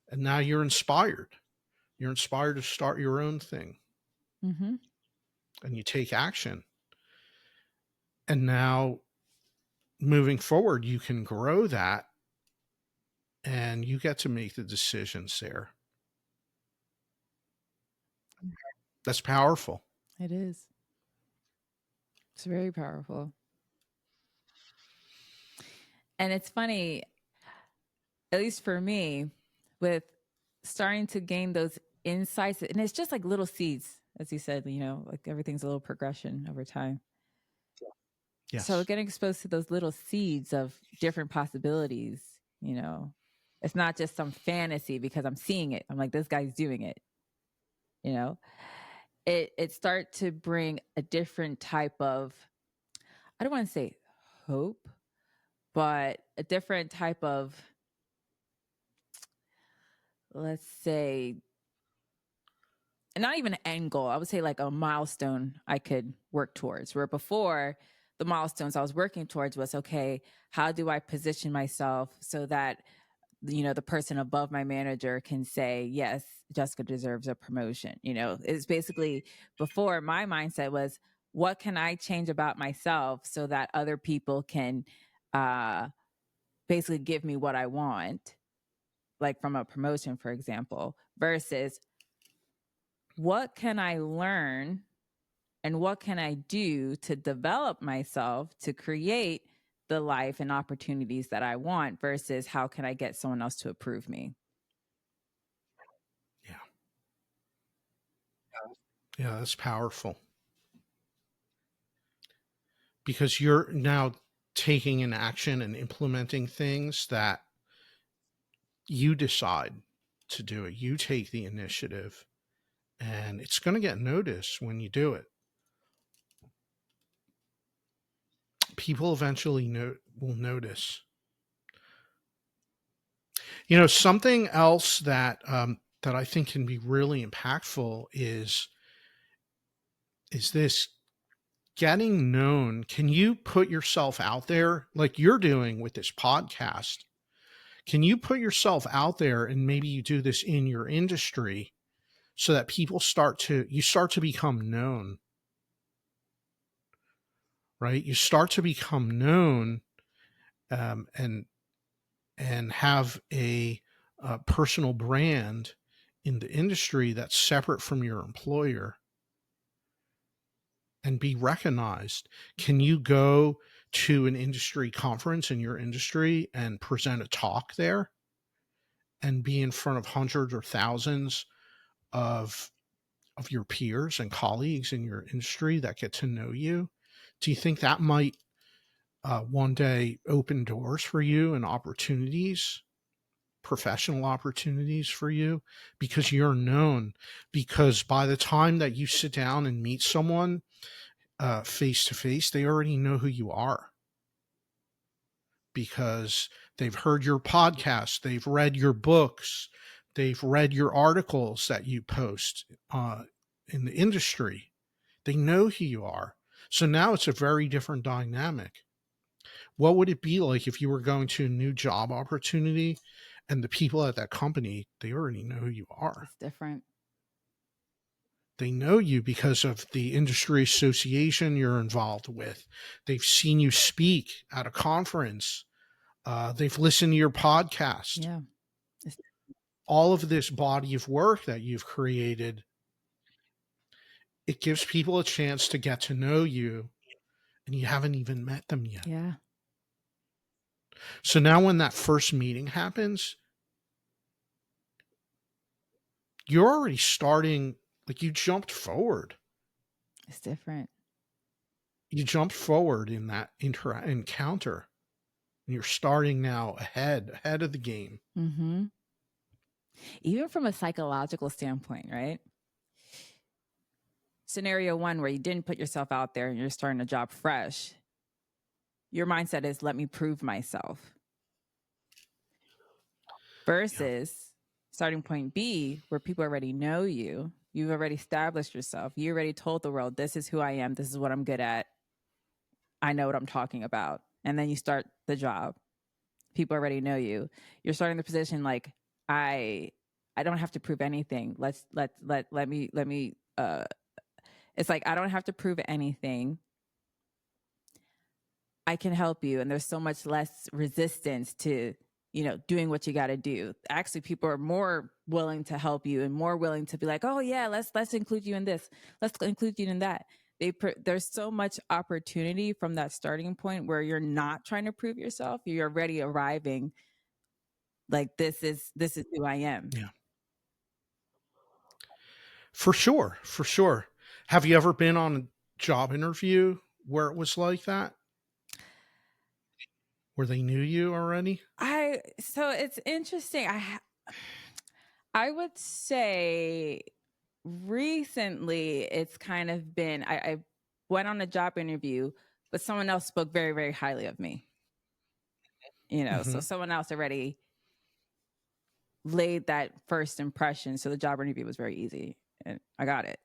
And now you're inspired. You're inspired to start your own thing Mm-hmm. and you take action. And now moving forward, you can grow that and you get to make the decisions there. That's powerful. It is. It's very powerful. And it's funny, at least for me, with starting to gain those insights, and it's just like little seeds, as you said, like everything's a little progression over time. So Yes. getting exposed to those little seeds of different possibilities, it's not just some fantasy because I'm seeing it. I'm like, this guy's doing it, you know, it start to bring a different type of, I don't want to say hope, but a different type of, let's say, not even an end goal. I would say like a milestone I could work towards. Where before, the milestones I was working towards was, okay, how do I position myself so that the person above my manager can say, yes, Jessica deserves a promotion. It's basically, before, my mindset was, what can I change about myself so that other people can uh basically give me what I want, like from a promotion, for example, versus what can I learn and what can I do to develop myself to create the life and opportunities that I want, versus how can I get someone else to approve me. Yeah. Yeah, that's powerful because you're now taking an action and implementing things that you decide to do it. You take the initiative and it's going to get noticed when you do it. People eventually will notice. Something else that I think can be really impactful is this getting known. Can you put yourself out there like you're doing with this podcast? Can you put yourself out there and maybe you do this in your industry so that people start to become known, right? You start to become known, and have a personal brand in the industry that's separate from your employer and be recognized. Can you go to an industry conference in your industry and present a talk there and be in front of hundreds or thousands of your peers and colleagues in your industry that get to know you? Do you think that might one day open doors for you and opportunities, professional opportunities for you, because you're known? Because by the time that you sit down and meet someone face to face, they already know who you are because they've heard your podcast, they've read your books, they've read your articles that you post in the industry. They know who you are. So now it's a very different dynamic. What would it be like if you were going to a new job opportunity and the people at that company, they already know who you are? It's different. They know you because of the industry association you're involved with. They've seen you speak at a conference. They've listened to your podcast. Yeah. It's, All of this body of work that you've created, it gives people a chance to get to know you, and you haven't even met them yet. yeah. So now when that first meeting happens, you're already starting, like you jumped forward. It's different. You jumped forward in that encounter. And you're starting now ahead of the game. Mm-hmm. Even from a psychological standpoint, right? Scenario one, where you didn't put yourself out there and you're starting a job fresh, your mindset is, let me prove myself. Versus starting point B, where people already know you, you've already established yourself, you already told the world, this is who I am, this is what I'm good at, I know what I'm talking about. And then you start the job. People already know you. You're starting the position like, I don't have to prove anything. Let me it's like, I don't have to prove anything. I can help you. And there's so much less resistance to, doing what you got to do. Actually, people are more willing to help you and more willing to be like, oh yeah, let's include you in this. Let's include you in that. There's so much opportunity from that starting point where you're not trying to prove yourself. You're already arriving like, this is who I am. Yeah. For sure. For sure. Have you ever been on a job interview where it was like that? Where they knew you already? So it's interesting. I would say recently it's kind of been, I went on a job interview, but someone else spoke very, very highly of me. So Mm-hmm. someone else already laid that first impression. So the job interview was very easy and I got it,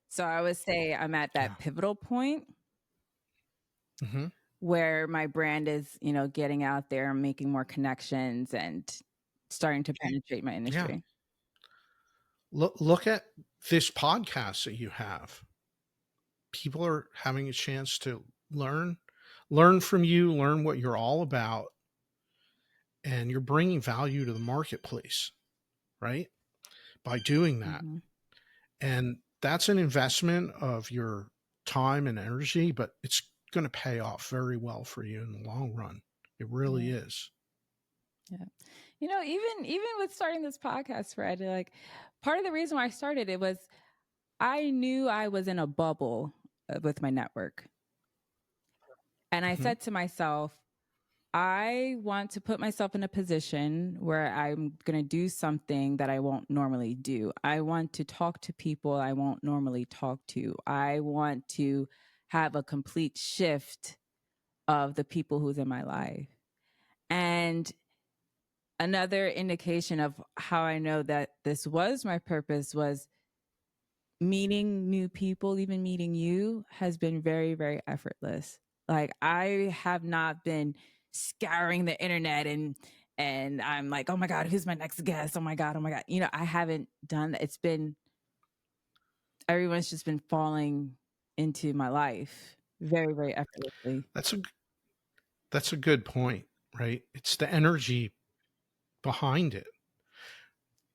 So I would say I'm at Yeah. that pivotal point Mm-hmm. where my brand is, getting out there, making more connections and starting to penetrate my Yeah. industry. Look at this podcast that you have. People are having a chance to learn from you, learn what you're all about, and you're bringing value to the marketplace, right? By doing that. Mm-hmm. And that's an investment of your time and energy, but it's going to pay off very well for you in the long run. It really Yeah. is. Yeah. Even with starting this podcast, Fred, like, part of the reason why I started it was I knew I was in a bubble with my network. And I Mm-hmm. said to myself, I want to put myself in a position where I'm going to do something that I won't normally do. I want to talk to people I won't normally talk to. I want to have a complete shift of the people who's in my life. And another indication of how I know that this was my purpose was meeting new people. Even meeting you has been very, very effortless. Like, I have not been scouring the internet and I'm like, oh my God, who's my next guest? Oh my God. I haven't done that. It's been, everyone's just been falling into my life very, very effortlessly. That's a good point, right? It's the energy behind it.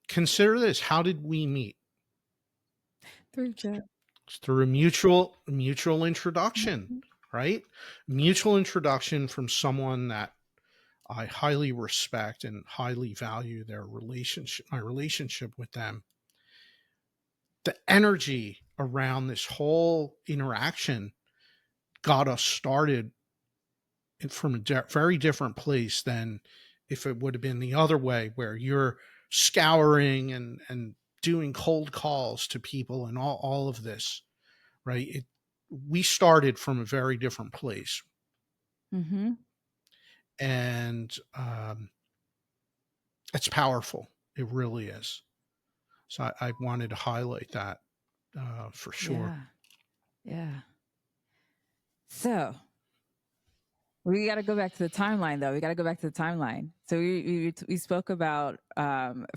Consider this. How did we meet? Through chat. It's through a mutual introduction, Mhm. right? Mutual introduction from someone that I highly respect and highly value their relationship, my relationship with them. The energy around this whole interaction got us started from a very different place than if it would have been the other way, where you're scouring and doing cold calls to people and all of this, right? We started from a very different place. Mm-hmm. And it's powerful. It really is. So I wanted to highlight that for sure. Yeah. Yeah. So we got to go back to the timeline, though. We got to go back to the timeline. So we spoke about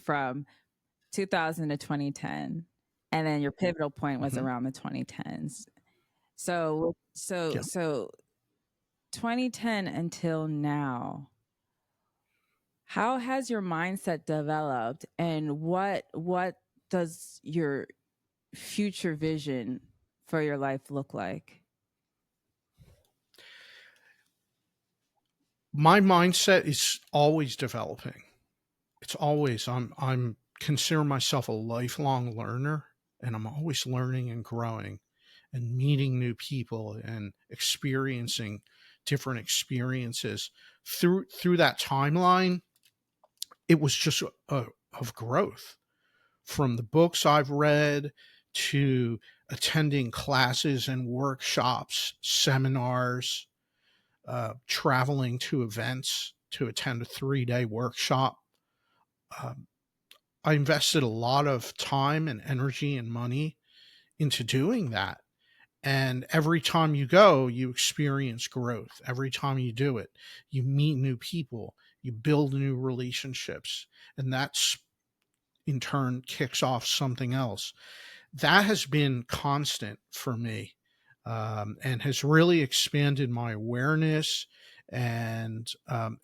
from 2000 to 2010, and then your pivotal point was Hmm. around the 2010s. So 2010 until now, how has your mindset developed, and what does your future vision for your life look like? My mindset is always developing. It's always I'm consider myself a lifelong learner, and I'm always learning and growing and meeting new people and experiencing different experiences through that timeline. It was just of growth, from the books I've read to attending classes and workshops, seminars, traveling to events to attend a 3-day workshop. Um, I invested a lot of time and energy and money into doing that. And every time you go, you experience growth. Every time you do it, you meet new people, you build new relationships, and that's in turn kicks off something else. That has been constant for me, and has really expanded my awareness and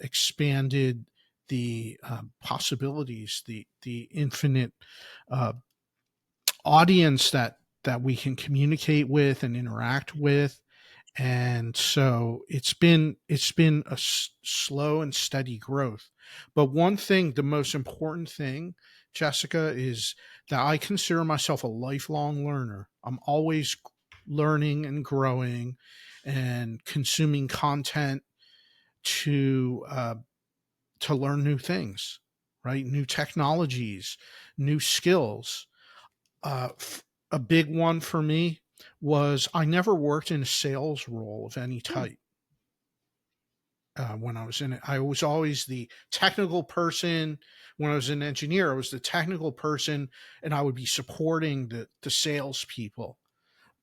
expanded the possibilities, the infinite uh, audience that we can communicate with and interact with. And so it's been a slow and steady growth. But one thing, the most important thing, Jessica, is that I consider myself a lifelong learner. I'm always learning and growing and consuming content to to learn new things, right? New technologies, new skills. uh, a big one for me was I never worked in a sales role of any Hmm. type. When I was in it, I was always the technical person. When I was an engineer, I was the technical person, and I would be supporting the salespeople.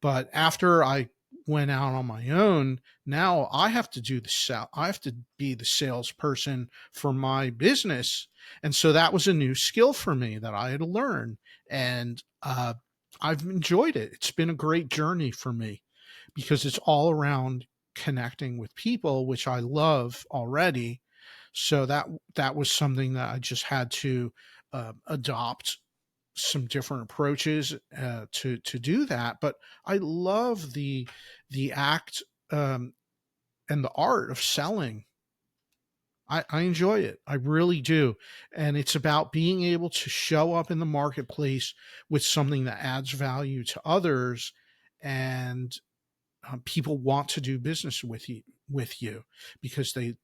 But after I went out on my own, now I have to do the sell. I have to be the salesperson for my business, and so that was a new skill for me that I had to learn. And I've enjoyed it. It's been a great journey for me because it's all around connecting with people, which I love already. So that was something that I just had to adopt some different approaches to do that. But I love the act and the art of selling. I enjoy it. I really do. And it's about being able to show up in the marketplace with something that adds value to others, and people want to do business with you because they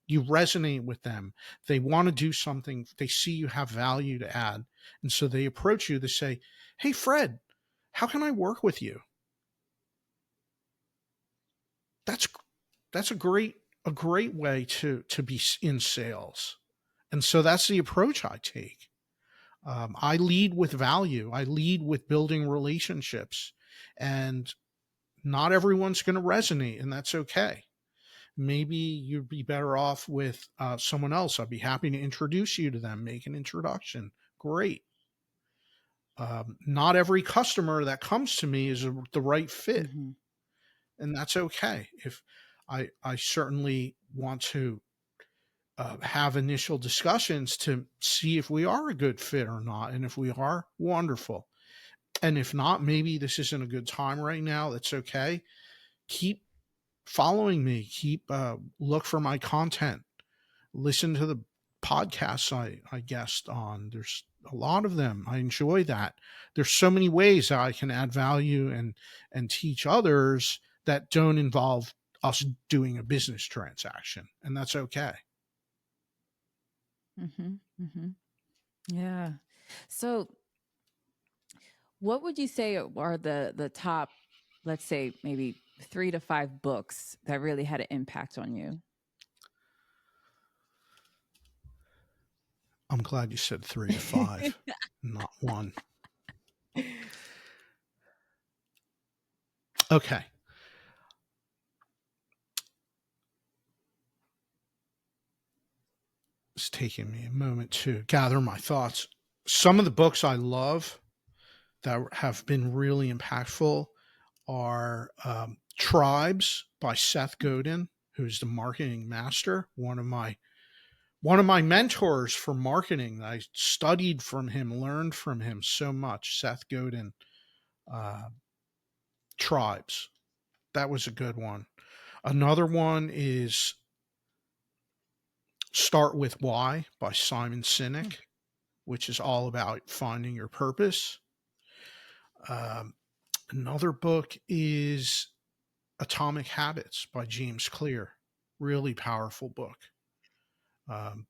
you resonate with them. They want to do something. They see you have value to add, and so they approach you to say, "Hey, Fred, how can I work with you?" That's that's a great way to be in sales, and so that's the approach I take. I lead with value. I lead with building relationships, and not everyone's going to resonate, and that's okay. Maybe you'd be better off with someone else. I'd be happy to introduce you to them, make an introduction. Great. Not every customer that comes to me is the right fit, Mm-hmm. and that's okay. If I certainly want to have initial discussions to see if we are a good fit or not, and if we are, wonderful. And if not, maybe this isn't a good time right now. That's okay. Keep following me. Keep look for my content. Listen to the podcasts I guest on. There's a lot of them. I enjoy that. There's so many ways that I can add value and teach others that don't involve us doing a business transaction, and that's okay. Mm-hmm. Mm-hmm. Yeah. So, what would you say are the top, let's say maybe 3 to 5 books that really had an impact on you? I'm glad you said 3 to 5, not one. Okay. It's taking me a moment to gather my thoughts. Some of the books I love that have been really impactful are Tribes by Seth Godin, who's the marketing master, one of my mentors for marketing. I studied from him, learned from him so much. Seth Godin, uh, Tribes. That was a good one. Another one is Start with Why by Simon Sinek, which is all about finding your purpose. Um, Another book is Atomic Habits by James Clear. Really powerful book.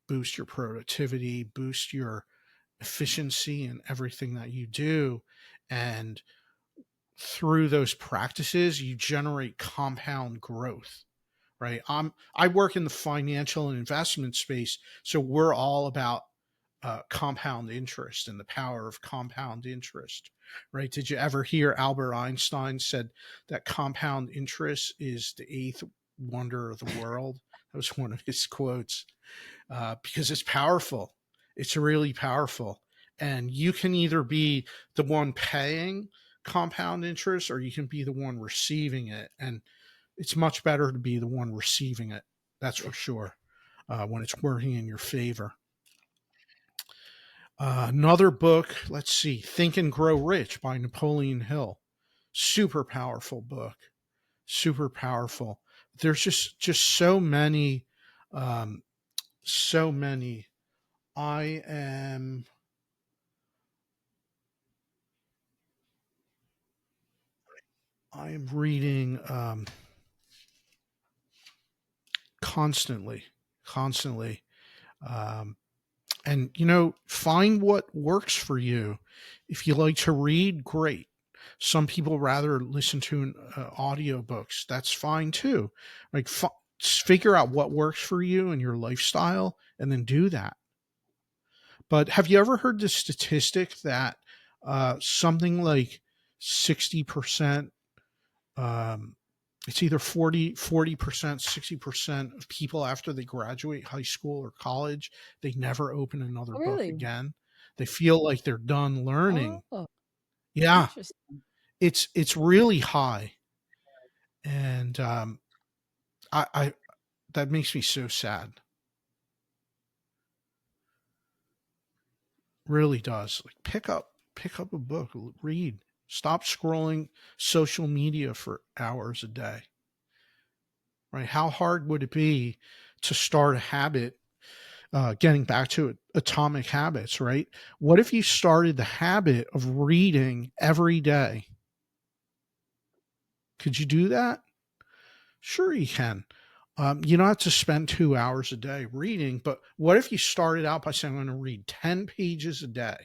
Boost your productivity, boost your efficiency in everything that you do. And through those practices, you generate compound growth, right? I work in the financial and investment space, so we're all about compound interest and the power of compound interest, right? Did you ever hear Albert Einstein said that compound interest is the eighth wonder of the world? That was one of his quotes, because it's powerful. It's really powerful. And you can either be the one paying compound interest or you can be the one receiving it. And it's much better to be the one receiving it. That's for sure, when it's working in your favor. Another book, let's see, Think and Grow Rich by Napoleon Hill. Super powerful book. Super powerful. There's just so many, so many. I am I am reading constantly, constantly. Um, and find what works for you. If you like to read, great. Some people rather listen to audiobooks. That's fine too. Like, figure out what works for you and your lifestyle and then do that. But have you ever heard the statistic that something like 60%, um, it's either 40%, 60% of people after they graduate high school or college, they never open another Oh, book really? again. They feel like they're done learning. Oh, Yeah, interesting. it's really high, and I that makes me so sad. Really does. Like, pick up a book, read. Stop scrolling social media for hours a day. Right? How hard would it be to start a habit? Getting back to it, Atomic Habits, right? What if you started the habit of reading every day? Could you do that? Sure, you can. You don't have to spend 2 hours a day reading, but what if you started out by saying, I'm going to read 10 pages a day,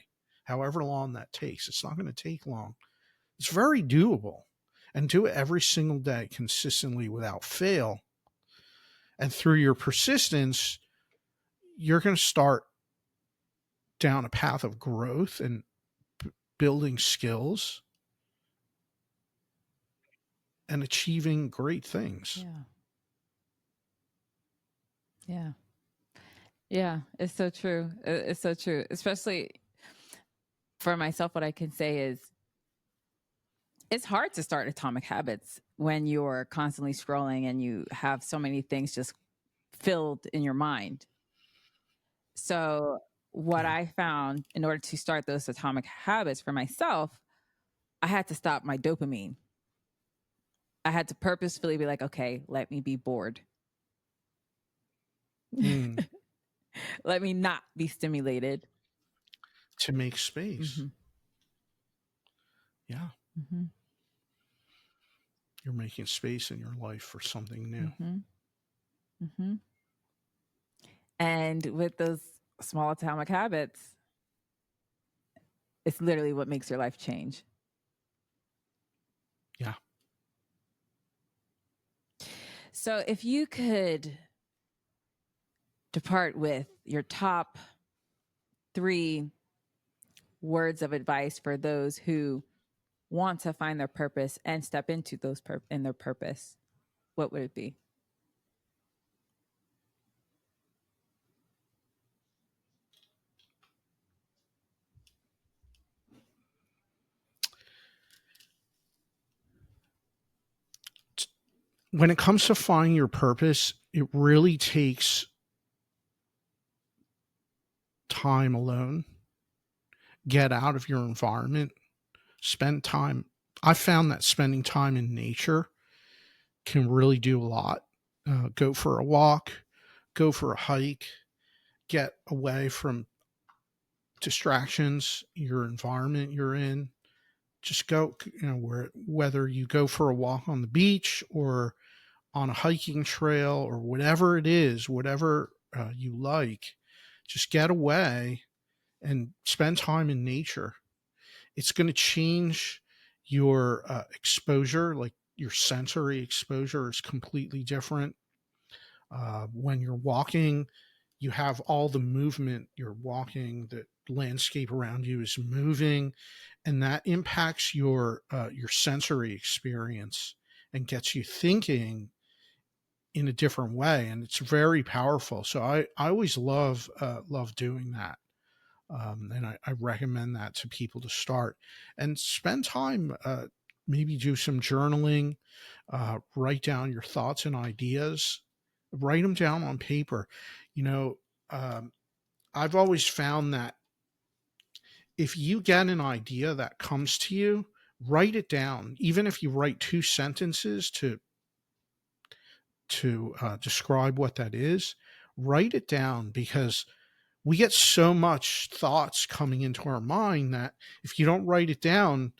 however long that takes? It's not going to take long. It's very doable. And do it every single day consistently without fail. And through your persistence, you're going to start down a path of growth and building skills and achieving great things. Yeah. Yeah. Yeah. It's so true. It's so true. Especially for myself, what I can say is it's hard to start atomic habits when you're constantly scrolling and you have so many things just filled in your mind. So, what Yeah. I found in order to start those atomic habits for myself, I had to stop my dopamine. I had to purposefully be like, okay, let me be bored. Mm, Let me not be stimulated. to make space. Mm-hmm. Yeah. Mm-hmm. You're making space in your life for something new. Mm-hmm. Mm-hmm. And with those small atomic habits, it's literally what makes your life change. Yeah. So if you could depart with your top 3 words of advice for those who want to find their purpose and step into those in their purpose, what would it be? When it comes to finding your purpose, it really takes time alone. Get out of your environment, spend time. I found that spending time in nature can really do a lot. Go for a walk, go for a hike, get away from distractions, your environment you're in. Just go, whether you go for a walk on the beach or on a hiking trail or whatever it is, whatever you like, just get away and spend time in nature. It's going to change your exposure, like your sensory exposure is completely different. When you're walking, you have all the movement. You're walking, the landscape around you is moving, and that impacts your sensory experience and gets you thinking in a different way, and it's very powerful. So I always love doing that. And I recommend that to people to start and spend time. Maybe do some journaling, write down your thoughts and ideas, write them down on paper. You know, um, I've always found that if you get an idea that comes to you, write it down. Even if you write 2 sentences to describe what that is, write it down, because we get so much thoughts coming into our mind that if you don't write it down,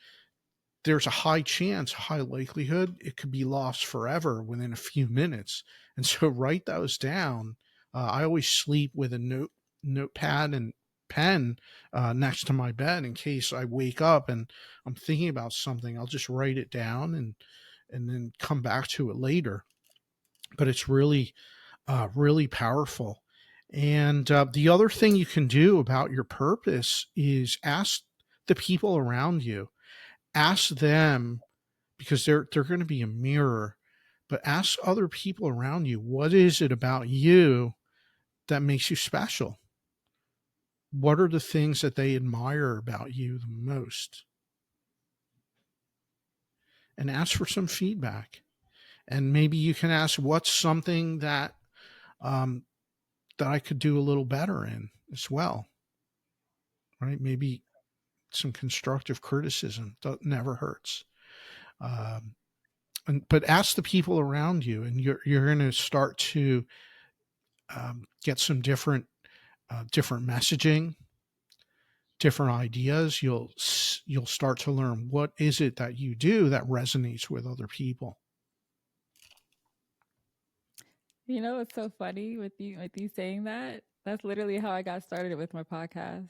there's a high chance, a high likelihood it could be lost forever within a few minutes. And so write those down. I always sleep with a notepad and pen next to my bed in case I wake up and I'm thinking about something. I'll just write it down and then come back to it later. But it's really powerful. And the other thing you can do about your purpose is ask the people around you. Ask them, because they're going to be a mirror. But ask other people around you, what is it about you that makes you special? What are the things that they admire about you the most? And ask for some feedback. And maybe you can ask, what's something um, that I could do a little better in as well, right? Maybe some constructive criticism that never hurts. Um, but ask the people around you, and you're going to start to get some different messaging, different ideas. You'll start to learn what is it that you do that resonates with other people. You know, it's so funny with you saying that. That's literally how I got started with my podcast.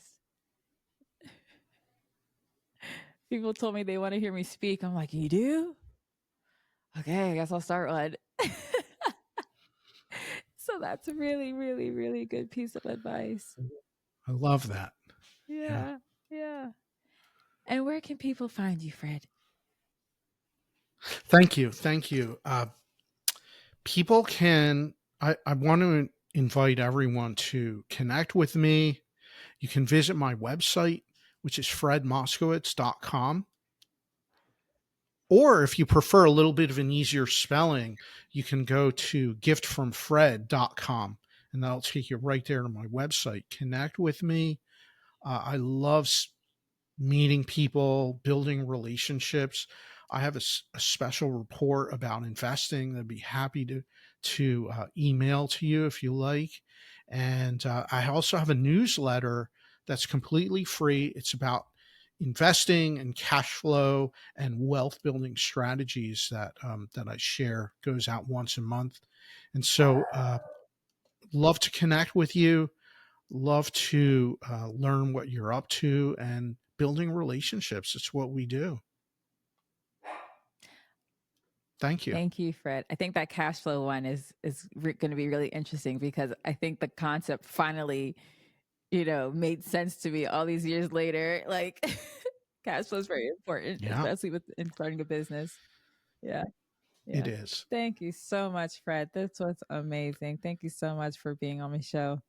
People told me they want to hear me speak. I'm like, you do? Okay, I guess I'll start one. So that's a really, really, really good piece of advice. I love that. Yeah. Yeah, yeah. And where can people find you, Fred? Thank you. Thank you. People can, I want to invite everyone to connect with me. You can visit my website, which is fredmoskowitz.com. Or if you prefer a little bit of an easier spelling, you can go to giftfromfred.com, and that'll take you right there to my website. Connect with me. I love meeting people, building relationships. I have a special report about investing that I'd be happy to email to you if you like. And I also have a newsletter that's completely free. It's about investing and cash flow and wealth building strategies that I share. Goes out once a month, and so love to connect with you. Love to learn what you're up to and building relationships. It's what we do. Thank you. Thank you, Fred. I think that cash flow one is going to be really interesting because I think the concept finally, made sense to me all these years later. Like cash flow is very important, Yeah, especially with in starting a business. Yeah. it Yeah. is. Thank you so much, Fred. This was amazing. Thank you so much for being on my show.